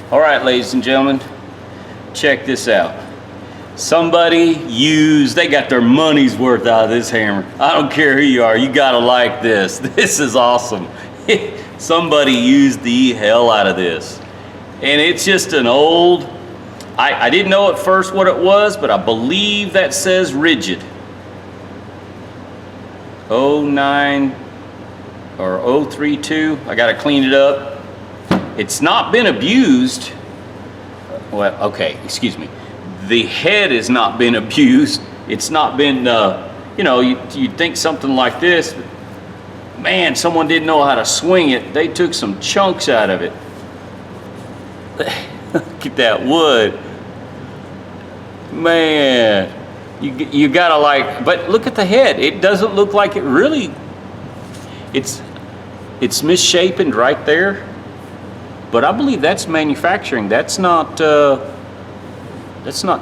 All right, ladies and gentlemen, check this out. They got their money's worth out of this hammer. I don't care who you are, you gotta like this. This is awesome. Somebody used the hell out of this. And it's just an old, I didn't know at first what it was, but I believe that says Ridgid. 09 or 032, I gotta clean it up. It's not been abused. Well, okay, excuse me. The head has not been abused. It's not been, you know, you'd think something like this, man, someone didn't know how to swing it. They took some chunks out of it. Look at that wood. Man, you gotta like, but look at the head. It doesn't look like it really, it's misshapen right there. But I believe that's manufacturing. That's not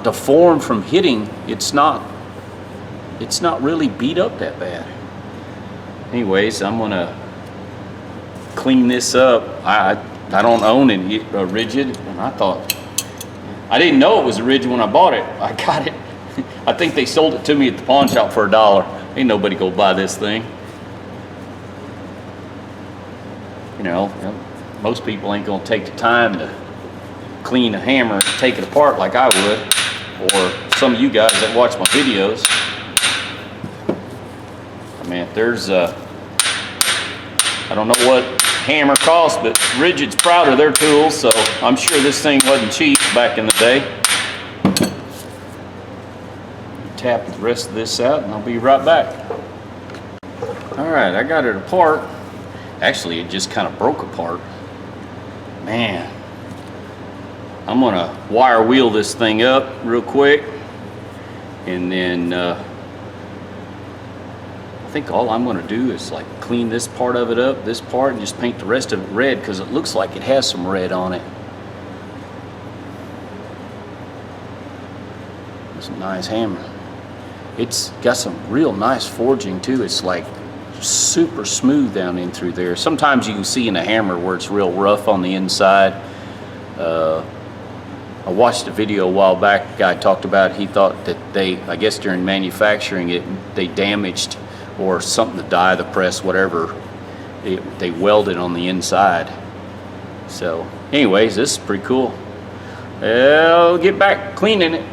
deformed from hitting. It's not really beat up that bad. Anyways, I'm gonna clean this up. I don't own a Ridgid, and I didn't know it was a Ridgid when I bought it. I got it. I think they sold it to me at the pawn shop for $1. Ain't nobody go buy this thing. You know, most people ain't gonna take the time to clean a hammer and take it apart like I would, or some of you guys that watch my videos. I mean, there's I don't know what hammer costs, but Ridgid's proud of their tools, so I'm sure this thing wasn't cheap back in the day. Tap the rest of this out and I'll be right back. All right, I got it apart. Actually, it just kind of broke apart. Man, I'm gonna wire wheel this thing up real quick, and then I think all I'm gonna do is like clean this part of it up, this part, and just paint the rest of it red, because it looks like it has some red on it. It's a nice hammer. It's got some real nice forging too. It's like super smooth down in through there. Sometimes you can see in a hammer where it's real rough on the inside. I watched a video a while back. A guy talked about it. He thought that I guess during manufacturing it, they damaged or something to dye the press, whatever. They welded on the inside. So anyways, this is pretty cool. I'll get back cleaning it.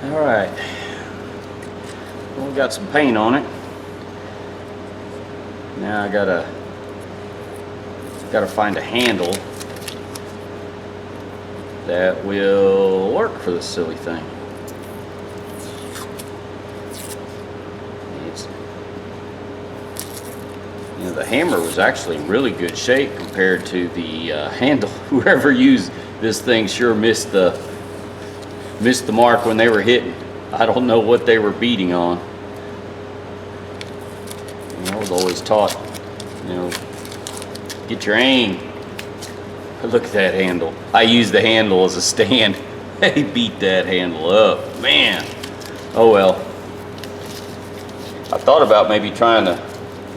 Alright, well, we got some paint on it. Now I gotta find a handle that will work for this silly thing. The hammer was actually in really good shape compared to the handle. Whoever used this thing sure missed the mark when they were hitting. I don't know what they were beating on. I was always taught, get your aim. Look at that handle. I use the handle as a stand. They beat that handle up, man. Oh well. I thought about maybe trying to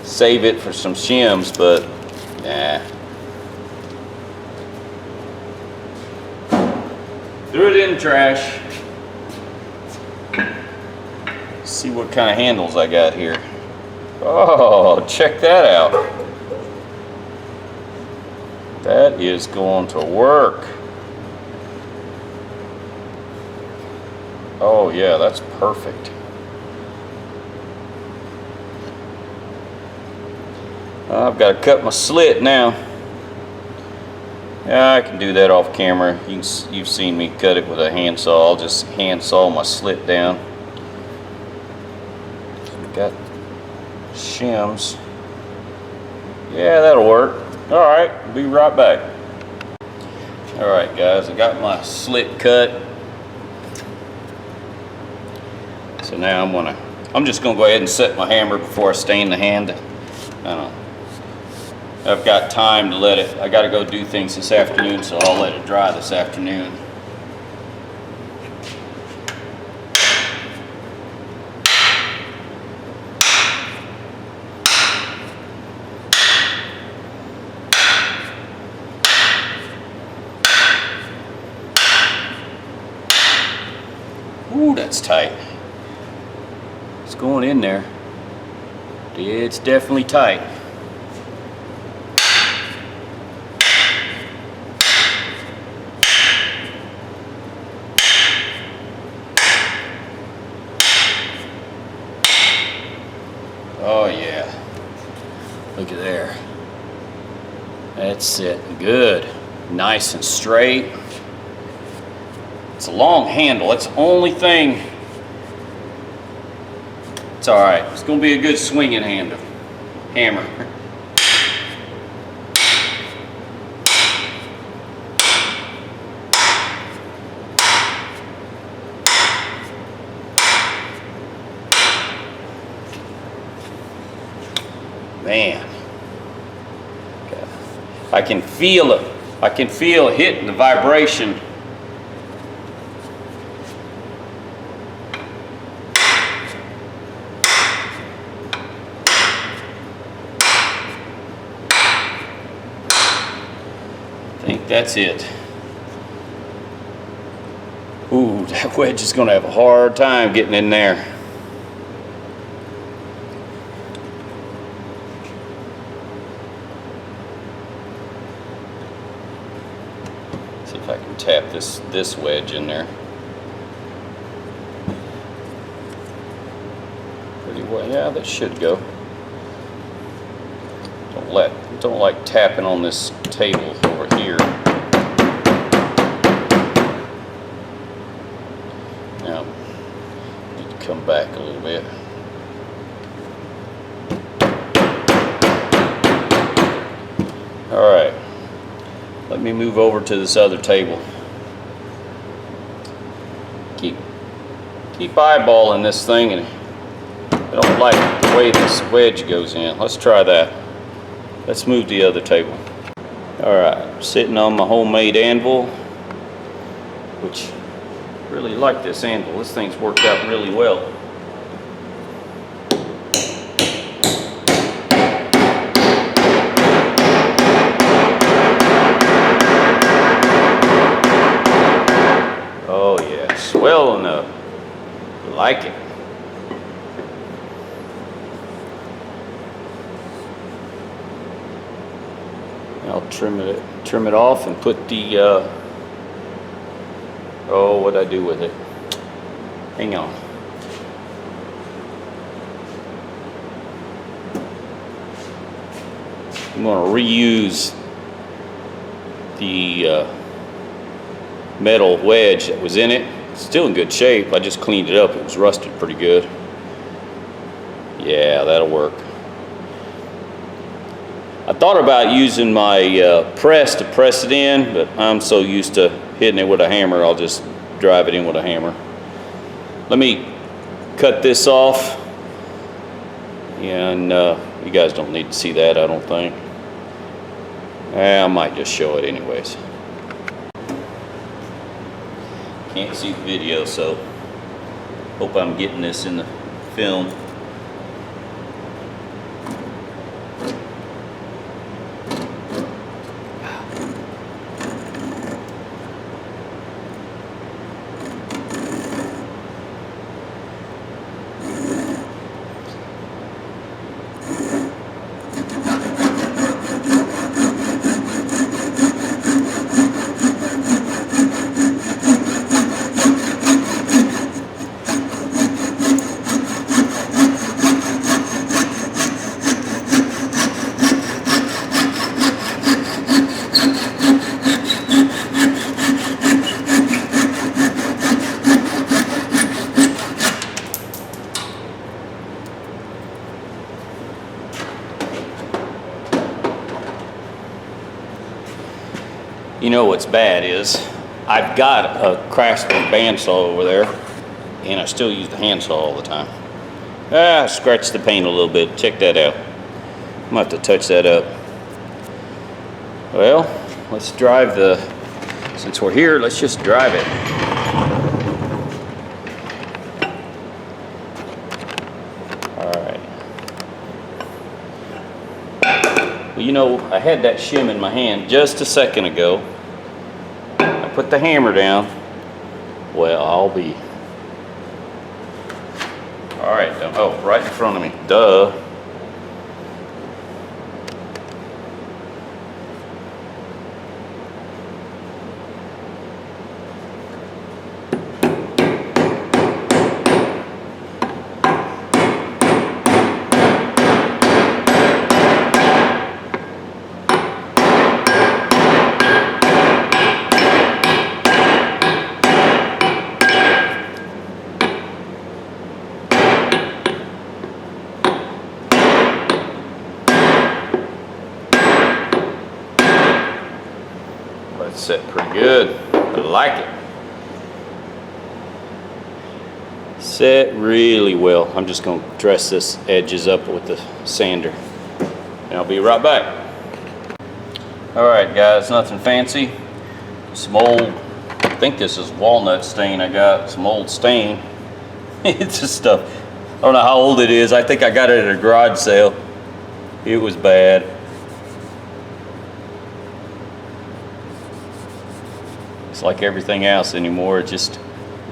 save it for some shims, but nah. Threw it in the trash. See what kind of handles I got here. Oh, check that out. That is going to work. Oh yeah, that's perfect. I've got to cut my slit now. Yeah, I can do that off camera. You've seen me cut it with a handsaw. I'll just handsaw my slit down. So we got shims. Yeah, that'll work. All right, be right back. All right, guys, I got my slit cut. So now I'm just gonna go ahead and set my hammer before I stain the hand. I've got time to let it, I gotta go do things this afternoon, so I'll let it dry this afternoon. Ooh, that's tight. It's going in there. It's definitely tight. Oh yeah, look at there. That's sitting good, nice and straight. It's a long handle, that's the only thing. It's all right, it's gonna be a good swinging hammer. Man, I can feel it. I can feel it hitting the vibration that's it. Ooh, that wedge is gonna have a hard time getting in there. See if I can tap this wedge in there. Pretty well, yeah, that should go. Don't like tapping on this table over here. Now, need to come back a little bit. All right, let me move over to this other table. Keep eyeballing this thing, and I don't like the way this wedge goes in. Let's try that. Let's move to the other table. All right, sitting on my homemade anvil, which I really like this anvil. This thing's worked out really well. Oh yeah, swell enough. Like it. I'll trim it off and put the oh, what'd I do with it? Hang on. I'm going to reuse the metal wedge that was in it. It's still in good shape. I just cleaned it up. It was rusted pretty good. Yeah, that'll work. I thought about using my press to press it in, but I'm so used to hitting it with a hammer, I'll just drive it in with a hammer. Let me cut this off, and you guys don't need to see that, I don't think. I might just show it anyways. Can't see the video, so hope I'm getting this in the film. You know what's bad is I've got a Craftsman bandsaw over there, and I still use the handsaw all the time. I scratched the paint a little bit. Check that out. I'm gonna have to touch that up. Well, let's drive since we're here, let's just drive it. All right. Well, you know, I had that shim in my hand just a second ago. I put the hammer down. Well, I'll be. All right, oh, right in front of me, duh. That's set pretty good. I like it. Set really well. I'm just going to dress this edges up with the sander, and I'll be right back. All right, guys, nothing fancy. Some old, I think this is walnut stain. I got some old stain. It's just stuff. I don't know how old it is. I think I got it at a garage sale. It was bad. It's like everything else anymore. It's just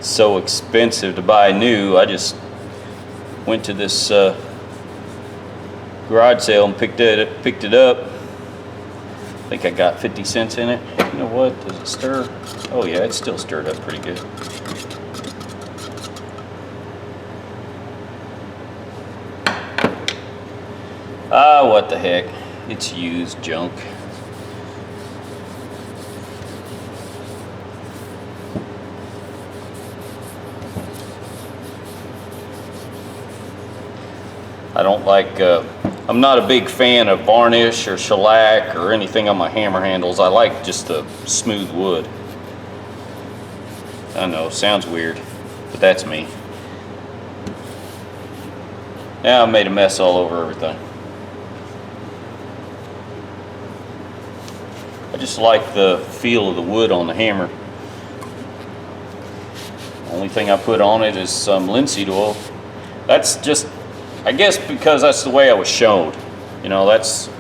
so expensive to buy new. I just went to this garage sale and picked it up. I think I got 50 cents in it. You know what? Does it stir? Oh yeah, it's still stirred up pretty good. Ah, what the heck. It's used junk. I don't like, I'm not a big fan of varnish or shellac or anything on my hammer handles. I like just the smooth wood. I know, sounds weird, but that's me. Now I made a mess all over everything. I just like the feel of the wood on the hammer. Only thing I put on it is some linseed oil. That's just, I guess because that's the way I was shown. You know, that's,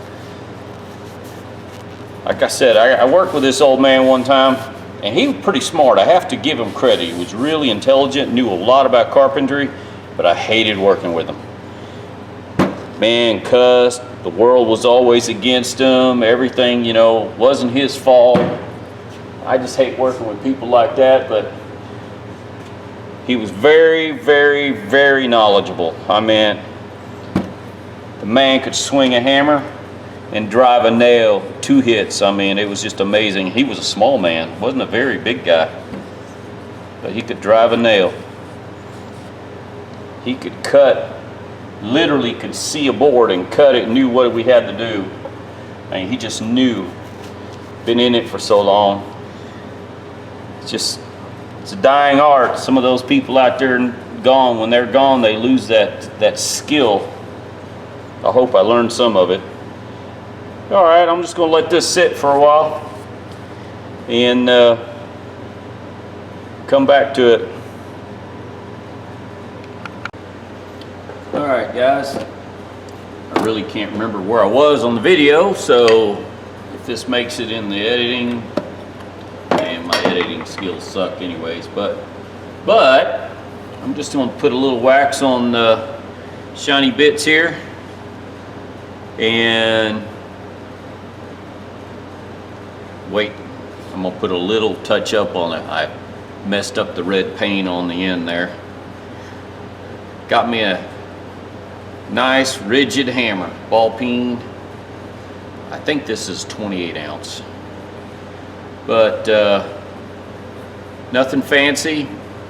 like I said, I worked with this old man one time, and he was pretty smart. I have to give him credit. He was really intelligent, knew a lot about carpentry, but I hated working with him. Man cussed, the world was always against him, everything, you know, wasn't his fault. I just hate working with people like that, but he was very, very, very knowledgeable. I mean, the man could swing a hammer and drive a nail 2 hits. I mean, it was just amazing. He was a small man, wasn't a very big guy, but he could drive a nail. He could cut, literally could see a board and cut it, knew what we had to do. I mean, he just knew, been in it for so long. It's a dying art. Some of those people out there gone, when they're gone, they lose that skill. I hope I learned some of it. All right, I'm just gonna let this sit for a while and come back to it. All right, guys, I really can't remember where I was on the video, so if this makes it in the editing, and my editing skills suck anyways, but I'm just going to put a little wax on the shiny bits here, and wait, I'm going to put a little touch up on it. I messed up the red paint on the end there. Got me a nice Ridgid hammer, ball peen. I think this is 28 ounce, but nothing fancy.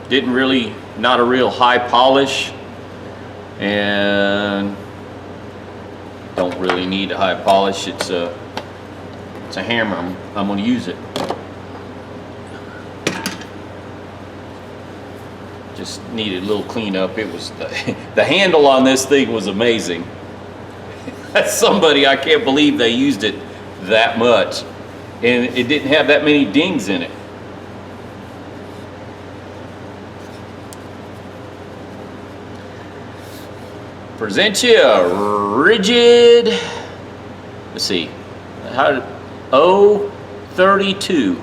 Didn't really, not a real high polish, and don't really need a high polish. It's a hammer. I'm going to use it. Just needed a little cleanup. It was the handle on this thing was amazing. That's somebody, I can't believe they used it that much, and it didn't have that many dings in it. Present you a Ridgid. Let's see, how 032.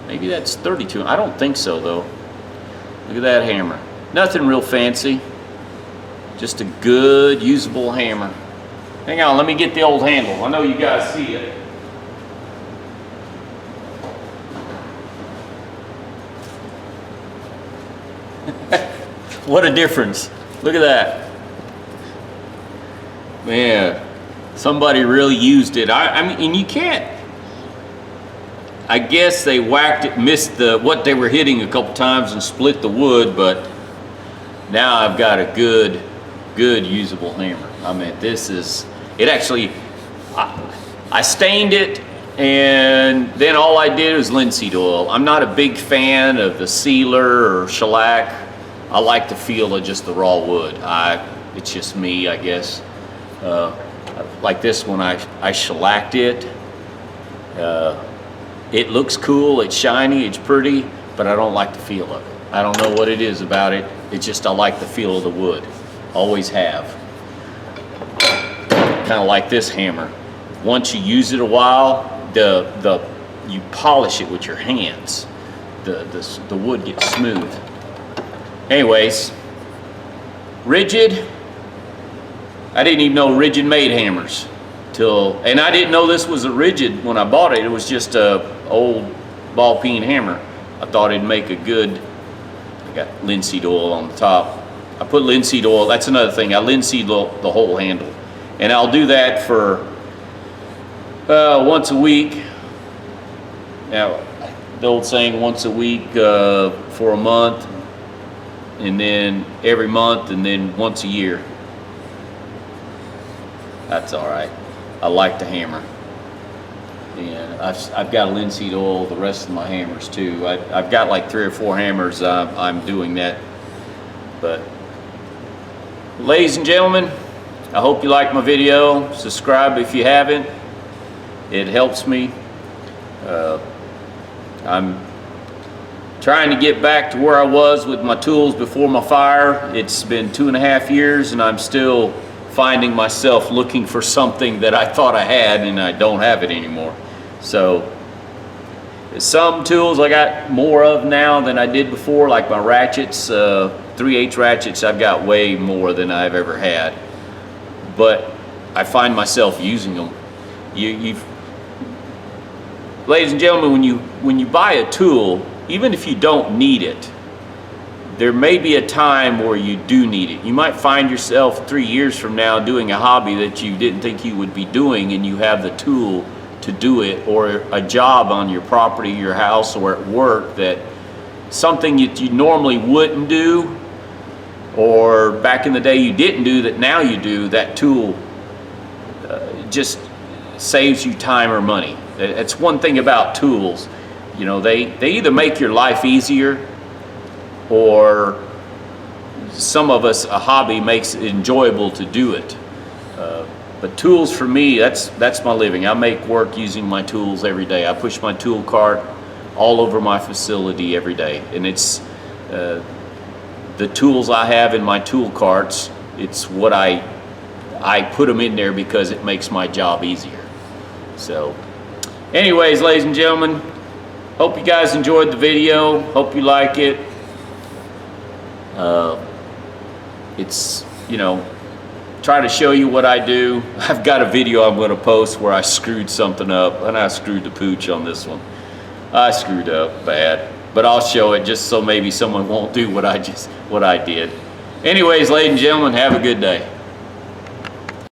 Maybe that's 32. I don't think so though. Look at that hammer. Nothing real fancy. Just a good, usable hammer. Hang on, let me get the old handle. I know you guys see it. What a difference. Look at that. Man, somebody really used it. I mean, and you can't. I guess they whacked it, missed what they were hitting a couple times and split the wood, but now I've got a good usable hammer. I mean, this is, it actually, I stained it, and then all I did was linseed oil. I'm not a big fan of the sealer or shellac. I like the feel of just the raw wood. It's just me, I guess. Like this one, I shellacked it. It looks cool, it's shiny, it's pretty, but I don't like the feel of it. I don't know what it is about it. It's just I like the feel of the wood. Always have. Kind of like this hammer. Once you use it a while, the you polish it with your hands, the wood gets smooth. Anyways, Ridgid. I didn't even know Ridgid made hammers and I didn't know this was a Ridgid when I bought it. It was just a old ball peen hammer. I thought it'd make a good. I got linseed oil on the top. I put linseed oil. That's another thing. I linseed the whole handle, and I'll do that for once a week. Now, the old saying, once a week for a month, and then every month, and then once a year. That's all right. I like the hammer, and I've got linseed oil the rest of my hammers too. I've got like 3 or 4 hammers. I'm doing that. But ladies and gentlemen, I hope you like my video. Subscribe if you haven't. It helps me. I'm trying to get back to where I was with my tools before my fire. It's been 2.5 years, and I'm still finding myself looking for something that I thought I had and I don't have it anymore. So some tools I got more of now than I did before, like my ratchets, 3/8 ratchets. I've got way more than I've ever had, but I find myself using them. Ladies and gentlemen, when you buy a tool, even if you don't need it, there may be a time where you do need it. You might find yourself 3 years from now doing a hobby that you didn't think you would be doing, and you have the tool to do it, or a job on your property, your house, or at work, that something that you normally wouldn't do, or back in the day you didn't do that now you do. That tool just saves you time or money. That's one thing about tools. You know, they either make your life easier, or some of us, a hobby makes it enjoyable to do it. But tools for me, that's my living. I make work using my tools every day. I push my tool cart all over my facility every day, and it's the tools I have in my tool carts. It's what I put them in there because it makes my job easier. So anyways, ladies and gentlemen, hope you guys enjoyed the video. Hope you like it. It's, you know, try to show you what I do. I've got a video I'm going to post where I screwed something up, and I screwed the pooch on this one. I screwed up bad, but I'll show it just so maybe someone won't do what I did. Anyways, ladies and gentlemen, have a good day.